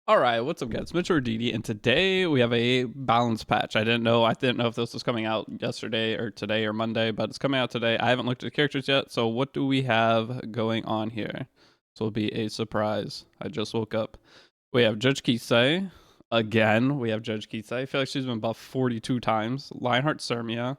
All right, what's up, guys? Mitch or Deity, and today we have a balance patch. I didn't know if this was coming out yesterday or today or Monday, but it's coming out today. I haven't looked at the characters yet, so what do we have going on here? This will be a surprise. I just woke up. We have Judge Kise. Again, we have Judge Kise. I feel like she's been buffed 42 times. Lionheart Cermia.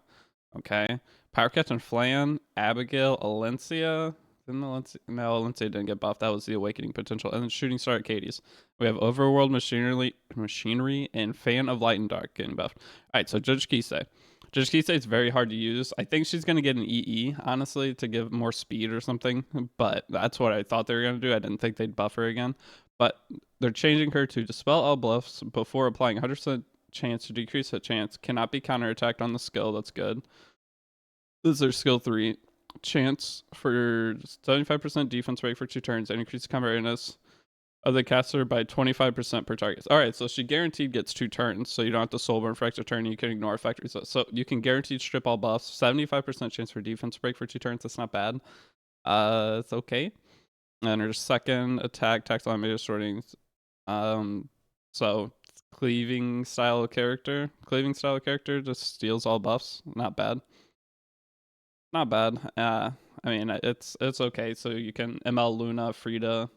Okay. Power Captain Flan. Abigail Alencia. No, Alencia didn't get buffed. That was the Awakening Potential. And then Shooting Star Achates. We have Overworld Machinery and Fan of Light and Dark getting buffed. All right, so Judge Kise. Judge Kise is very hard to use. I think she's going to get an EE, honestly, to give more speed or something. But that's what I thought they were going to do. I didn't think they'd buff her again. But they're changing her to Dispel all buffs before applying 100% chance to decrease hit chance. Cannot be counterattacked on the skill. That's good. This is their skill 3. Chance for 75% defense rate for 2 turns and increase combat readiness of the caster by 25% per target. All right, so she guaranteed gets 2 turns, so you don't have to soul burn for extra turn. You can ignore effect results. So you can guaranteed strip all buffs. 75% chance for defense break for 2 turns. That's not bad. It's okay. And her second attack, tactile and major sorting. So cleaving style character just steals all buffs. Not bad. Not bad. I mean, it's okay. So you can ML Luna, Frida,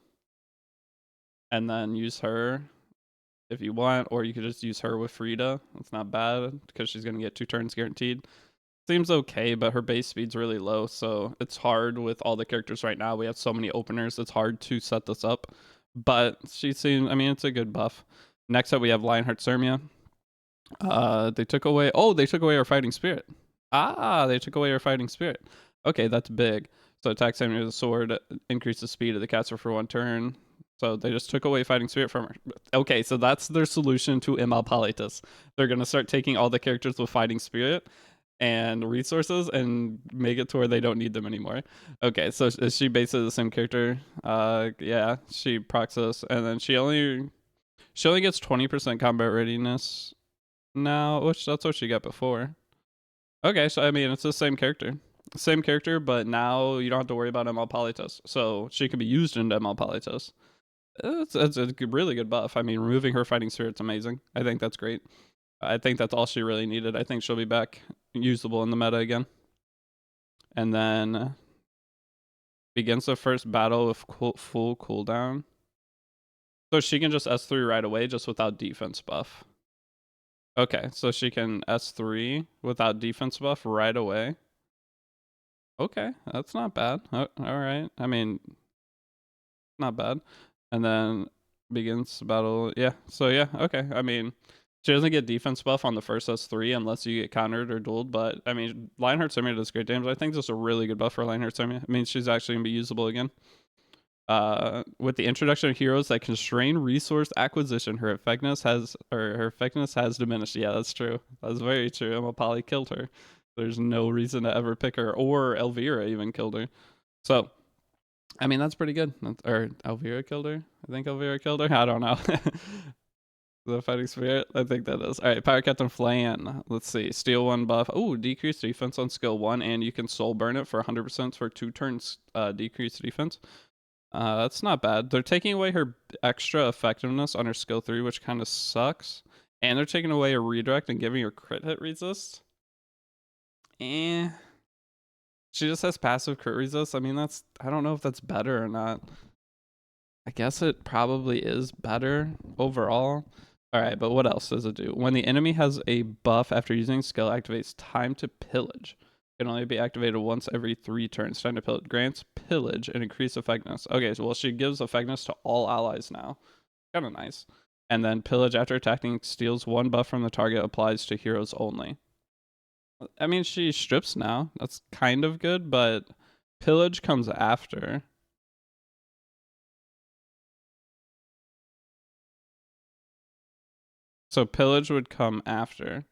and then use her if you want, or you could just use her with Frida. It's not bad because she's gonna get 2 turns guaranteed. Seems okay, but her base speed's really low, so it's hard with all the characters right now. We have so many openers, it's hard to set this up. But she seems, I mean, it's a good buff. Next up, we have Lionheart Cermia. They took away our fighting spirit. They took away our fighting spirit. Okay, that's big. So attack enemy with a sword, increases speed of the caster for 1 turn. So they just took away fighting spirit from her. Okay, so that's their solution to Immortalitas. They're gonna start taking all the characters with fighting spirit and resources and make it to where they don't need them anymore. Okay, so is she basically the same character? Yeah, she procs us, and then she only gets 20% combat readiness now, which that's what she got before. Okay, so I mean it's the same character, but now you don't have to worry about Immortalitas, so she can be used in Immortalitas. It's a really good buff. I mean, removing her fighting spirit's amazing. I think that's great. I think that's all she really needed. I think she'll be back usable in the meta again. And then begins the first battle with full cooldown. So she can just S3 right away just without defense buff. Okay, so she can S3 without defense buff right away. Okay, that's not bad. All right. I mean, not bad. And then begins battle. Yeah, so yeah, okay. I mean, she doesn't get defense buff on the first S3 unless you get countered or dueled, but I mean, Lionheart Cermia does great damage. I think this is a really good buff for Lionheart Cermia. It means she's actually going to be usable again. With the introduction of heroes that constrain resource acquisition, her effectiveness has diminished. Yeah, that's true. That's very true. Emma killed her. There's no reason to ever pick her, or Elvira even killed her. So, I mean, that's pretty good. Or Elvira killed her? I think Elvira killed her. I don't know. The fighting spirit? I think that is. Alright, Power Captain Flan. Let's see. Steal 1 buff. Oh, decreased defense on skill 1, and you can soul burn it for 100% for 2 turns decreased defense. That's not bad. They're taking away her extra effectiveness on her skill 3, which kind of sucks. And they're taking away her redirect and giving her crit hit resist. She just has passive crit resist. I mean, I don't know if that's better or not. I guess it probably is better overall. Alright, but what else does it do? When the enemy has a buff after using skill, activates Time to Pillage. Can only be activated once every 3 turns. Time to Pillage grants pillage and increased effectiveness. Okay, so well, she gives effectiveness to all allies now. Kind of nice. And then pillage after attacking steals 1 buff from the target, applies to heroes only. I mean, she strips now. That's kind of good, but pillage comes after. So pillage would come after.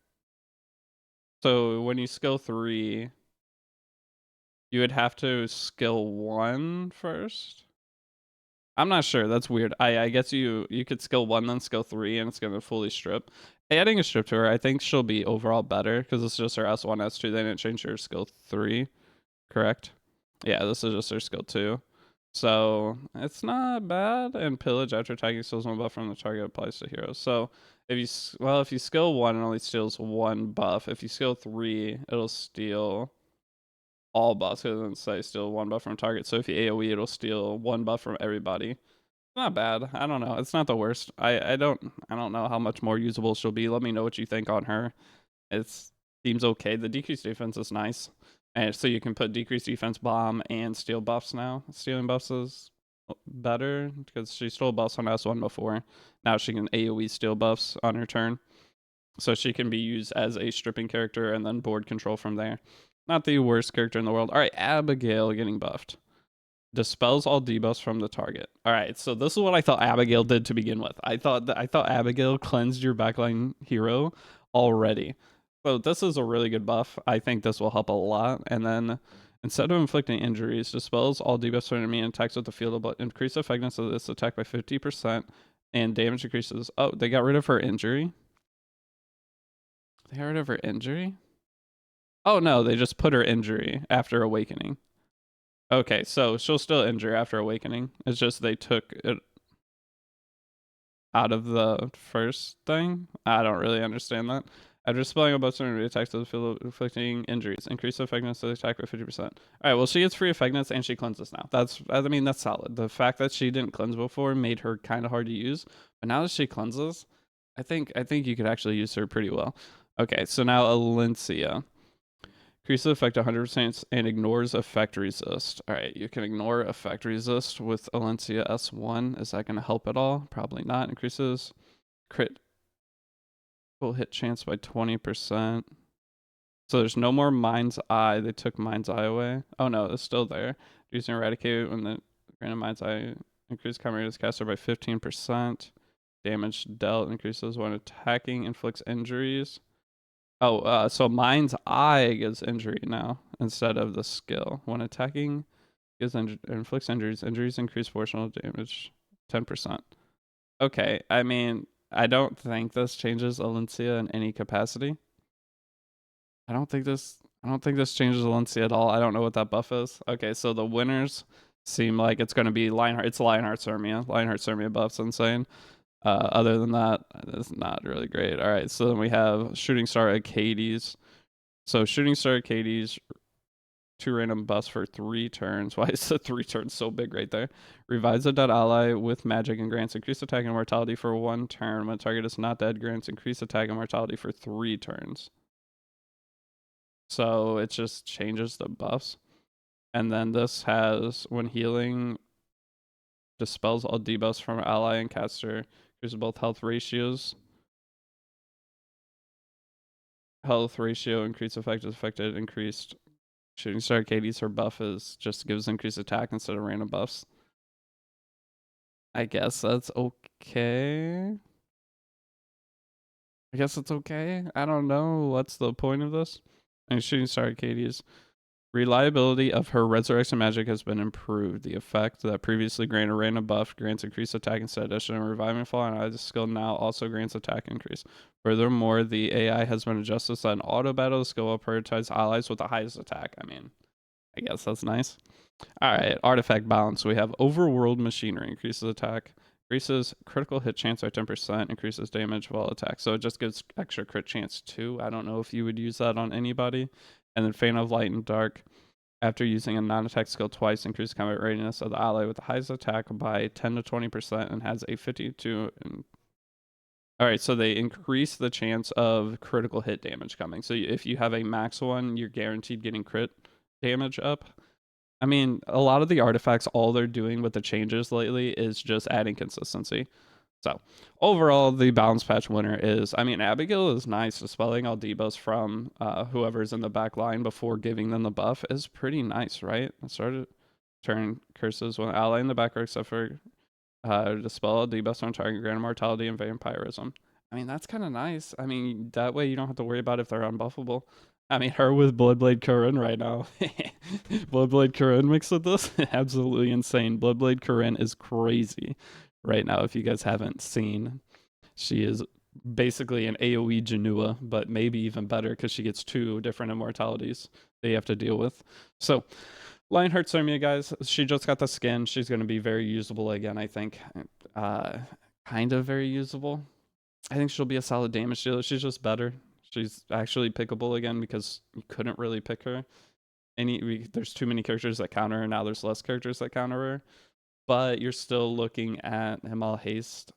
So when you skill 3, you would have to skill 1 first. I'm not sure. That's weird. I guess you could skill 1 then skill 3 and it's gonna fully strip. Adding a strip to her, I think she'll be overall better because it's just her S1, S2. They didn't change her skill 3, correct? Yeah, this is just her skill 2. So it's not bad. And pillage after attacking steals one buff from the target applies to heroes. So if you skill 1, it only steals 1 buff. If you skill 3, it'll steal all buffs. It doesn't say steal 1 buff from target. So if you AoE, it'll steal 1 buff from everybody. Not bad. I don't know. It's not the worst. I don't know how much more usable she'll be. Let me know what you think on her. It seems okay. The decreased defense is nice. And so you can put decreased defense bomb and steal buffs now. Stealing buffs is better because she stole buffs on S1 before. Now she can AoE steal buffs on her turn. So she can be used as a stripping character and then board control from there. Not the worst character in the world. All right, Abigail getting buffed. Dispels all debuffs from the target. All right, so this is what I thought Abigail did to begin with. I thought Abigail cleansed your backline hero already. So this is a really good buff. I think this will help a lot. And then instead of inflicting injuries, dispels all debuffs from enemy and attacks with the field, but increase the effectiveness of this attack by 50% and damage increases. Oh, they got rid of her injury. They got rid of her injury? Oh no, they just put her injury after awakening. Okay, so she'll still injure after awakening. It's just they took it out of the first thing. I don't really understand that. After dispelling a buff enemy attacks to the field inflicting injuries, increase the effectiveness of the attack by 50%. All right, well she gets free effectiveness and she cleanses now. That's solid. The fact that she didn't cleanse before made her kind of hard to use, but now that she cleanses, I think you could actually use her pretty well. Okay, so now Alencia. Increase the effect 100% and ignores effect resist. All right, you can ignore effect resist with Alencia S1. Is that going to help at all? Probably not. Increases crit hit chance by 20%. So there's no more Mind's Eye. They took Mind's Eye away. Oh no, it's still there. Using Eradicate when the random Mind's Eye increase counter is caster by 15%. Damage dealt increases when attacking, inflicts injuries. Oh, so Mind's Eye gives injury now instead of the skill. When attacking, gives inflicts injuries. Injuries increase proportional damage 10%. Okay, I mean, I don't think this changes Alencia in any capacity. I don't think this changes Alencia at all. I don't know what that buff is. Okay, so the winners seem like it's going to be Lionheart. It's Lionheart Cermia. Lionheart Cermia buff's insane. Other than that, it's not really great. All right, so then we have Shooting Star Achates. So Shooting Star Achates, 2 random buffs for 3 turns. Why is the 3 turns so big right there? Revives a dead ally with magic and grants increased attack and mortality for 1 turn. When the target is not dead, grants increased attack and mortality for 3 turns. So it just changes the buffs. And then this has, when healing, dispels all debuffs from ally and caster. Increases both health ratios. Health ratio, increased effect is affected, increased. Shooting Star Achates, her buff is just gives increased attack instead of random buffs. I guess that's okay. I guess it's okay. I don't know. What's the point of this? And Shooting Star Achates. Reliability of her resurrection magic has been improved. The effect that previously granted a random buff grants increased attack instead of addition, and reviving Flan and the skill now also grants attack increase. Furthermore, the AI has been adjusted so that in auto battle the skill will prioritize allies with the highest attack. I mean, I guess that's nice. All right, artifact balance. We have overworld machinery, increases attack, increases critical hit chance by 10%, increases damage while attack. So it just gives extra crit chance too. I don't know if you would use that on anybody. And then Feign of Light and Dark. After using a non-attack skill twice, increases combat readiness of the ally with the highest attack by 10 to 20% and has a 52. All right, so they increase the chance of critical hit damage coming. So if you have a max one, you're guaranteed getting crit damage up. I mean, a lot of the artifacts, all they're doing with the changes lately is just adding consistency. So overall, the balance patch winner is, I mean, Abigail is nice. Dispelling all debuffs from whoever's in the back line before giving them the buff is pretty nice, right? I started turn curses when ally in the back row except for dispel all debuffs on target, grant mortality and vampirism. I mean, that's kind of nice. I mean, that way you don't have to worry about if they're unbuffable. I mean, her with Bloodblade Corinne right now. Bloodblade Corinne mixed with this? Absolutely insane. Bloodblade Corinne is crazy right now. If you guys haven't seen, she is basically an AoE Janua, but maybe even better because she gets 2 different immortalities that you have to deal with. So Lionheart Cermia, guys. She just got the skin. She's going to be very usable again, I think. Uh, kind of very usable. I think she'll be a solid damage dealer. She's just better. She's actually pickable again because you couldn't really pick her. There's too many characters that counter her. Now there's less characters that counter her. But you're still looking at ML haste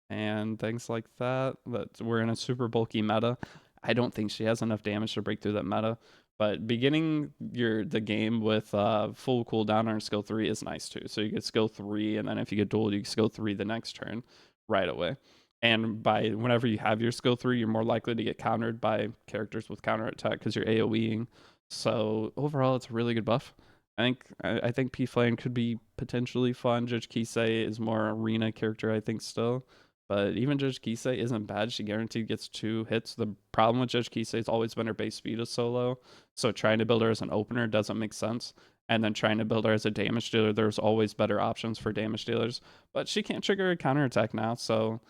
and things like that. That we're in a super bulky meta. I don't think she has enough damage to break through that meta. But beginning the game with full cooldown on her skill 3 is nice too. So you get skill 3, and then if you get dueled, you get skill 3 the next turn right away. And by whenever you have your skill 3, you're more likely to get countered by characters with counter attack because you're AoEing. So overall, it's a really good buff. I think P Flan could be potentially fun. Judge Kise is more arena character, I think, still. But even Judge Kise isn't bad. She guaranteed gets 2 hits. The problem with Judge Kise has always been her base speed is so low. So trying to build her as an opener doesn't make sense. And then trying to build her as a damage dealer, there's always better options for damage dealers. But she can't trigger a counterattack now, so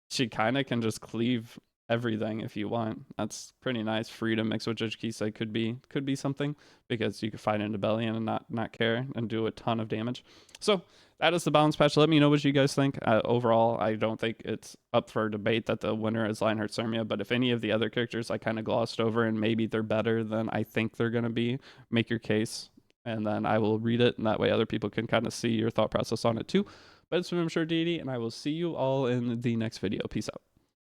she kind of can just cleave everything if you want. That's pretty nice. Freedom mixed with Judge Kise could be something because you could fight into Bellion and not care and do a ton of damage. So that is the balance patch. Let me know what you guys think. Overall, I don't think it's up for debate that the winner is Lionheart Cermia, but if any of the other characters I kind of glossed over and maybe they're better than I think they're going to be, make your case and then I will read it, and that way other people can kind of see your thought process on it too. But it's been, I'm sure, Deity, and I will see you all in the next video. Peace out.